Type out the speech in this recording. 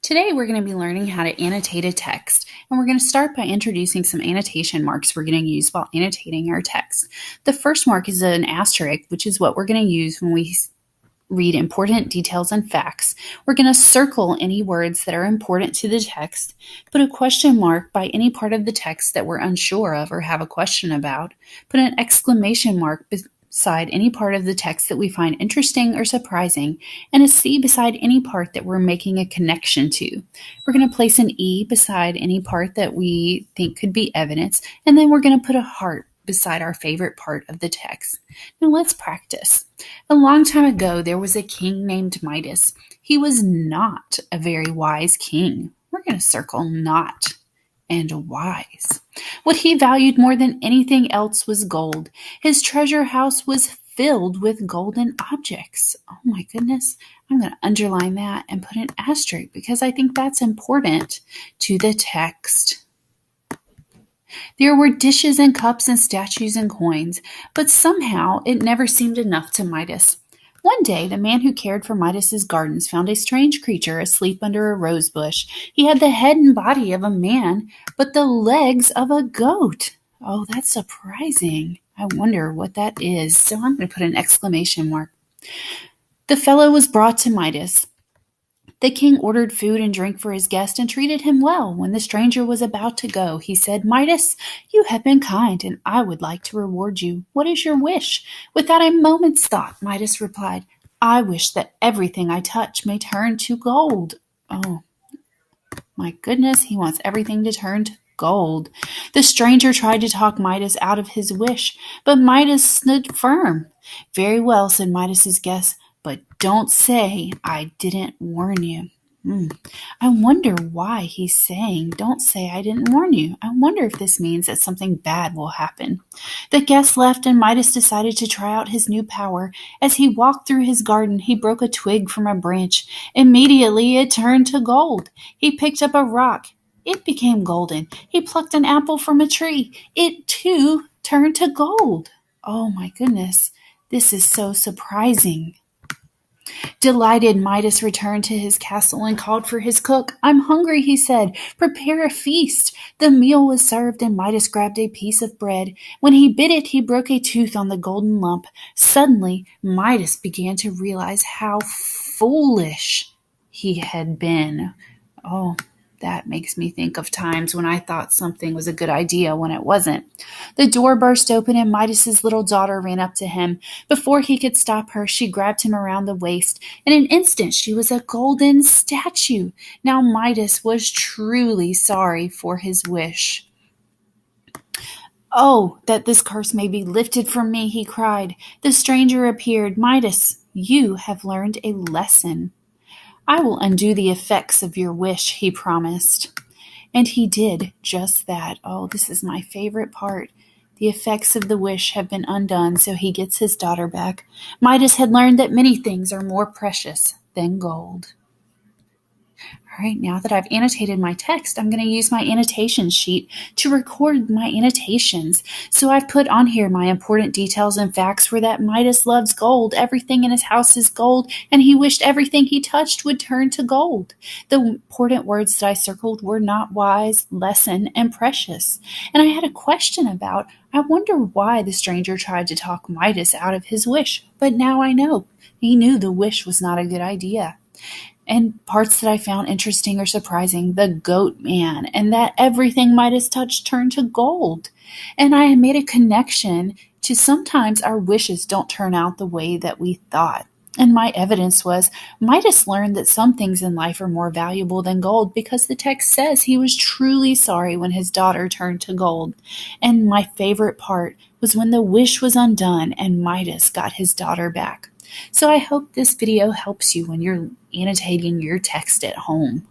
Today we're going to be learning how to annotate a text, and we're going to start by introducing some annotation marks we're going to use while annotating our text. The first mark is an asterisk, which is what we're going to use when we read important details and facts. We're going to circle any words that are important to the text, put a question mark by any part of the text that we're unsure of or have a question about, put an exclamation mark beside any part of the text that we find interesting or surprising, and a C beside any part that we're making a connection to. We're going to place an E beside any part that we think could be evidence, and then we're going to put a heart beside our favorite part of the text. Now let's practice. A long time ago, there was a king named Midas. He was not a very wise king. We're going to circle not and wise. What he valued more than anything else was gold. His treasure house was filled with golden objects. Oh my goodness. I'm going to underline that and put an asterisk because I think that's important to the text. There were dishes and cups and statues and coins, but somehow it never seemed enough to Midas. One day, the man who cared for Midas's gardens found a strange creature asleep under a rose bush. He had the head and body of a man, but the legs of a goat. Oh, that's surprising. I wonder what that is. So I'm going to put an exclamation mark. The fellow was brought to Midas. The king ordered food and drink for his guest and treated him well. When the stranger was about to go, he said, "Midas, you have been kind, and I would like to reward you. What is your wish?" Without a moment's thought, Midas replied, "I wish that everything I touch may turn to gold." Oh, my goodness, he wants everything to turn to gold. The stranger tried to talk Midas out of his wish, but Midas stood firm. "Very well," said Midas's guest, "but don't say I didn't warn you." I wonder why he's saying, "Don't say I didn't warn you." I wonder if this means that something bad will happen. The guest left, and Midas decided to try out his new power. As he walked through his garden, he broke a twig from a branch. Immediately, it turned to gold. He picked up a rock. It became golden. He plucked an apple from a tree. It, too, turned to gold. Oh, my goodness. This is so surprising. Delighted, Midas returned to his castle and called for his cook. "I'm hungry," he said. "Prepare a feast." The meal was served, and Midas grabbed a piece of bread. When he bit it, he broke a tooth on the golden lump. Suddenly, Midas began to realize how foolish he had been. Oh, that makes me think of times when I thought something was a good idea when it wasn't. The door burst open and Midas's little daughter ran up to him. Before he could stop her, she grabbed him around the waist. In an instant, she was a golden statue. Now Midas was truly sorry for his wish. "Oh, that this curse may be lifted from me," he cried. The stranger appeared. "Midas, you have learned a lesson." "I will undo the effects of your wish," he promised. And he did just that. Oh, this is my favorite part. The effects of the wish have been undone, so he gets his daughter back. Midas had learned that many things are more precious than gold. All right, now that I've annotated my text, I'm going to use my annotation sheet to record my annotations. So I've put on here my important details and facts were that Midas loves gold, everything in his house is gold, and he wished everything he touched would turn to gold. The important words that I circled were not wise, lesson, and precious. And I had a question about, I wonder why the stranger tried to talk Midas out of his wish, but now I know. He knew the wish was not a good idea. And parts that I found interesting or surprising, the goat man, and that everything Midas touched turned to gold. And I made a connection to sometimes our wishes don't turn out the way that we thought. And my evidence was Midas learned that some things in life are more valuable than gold because the text says he was truly sorry when his daughter turned to gold. And my favorite part was when the wish was undone and Midas got his daughter back. So I hope this video helps you when you're annotating your text at home.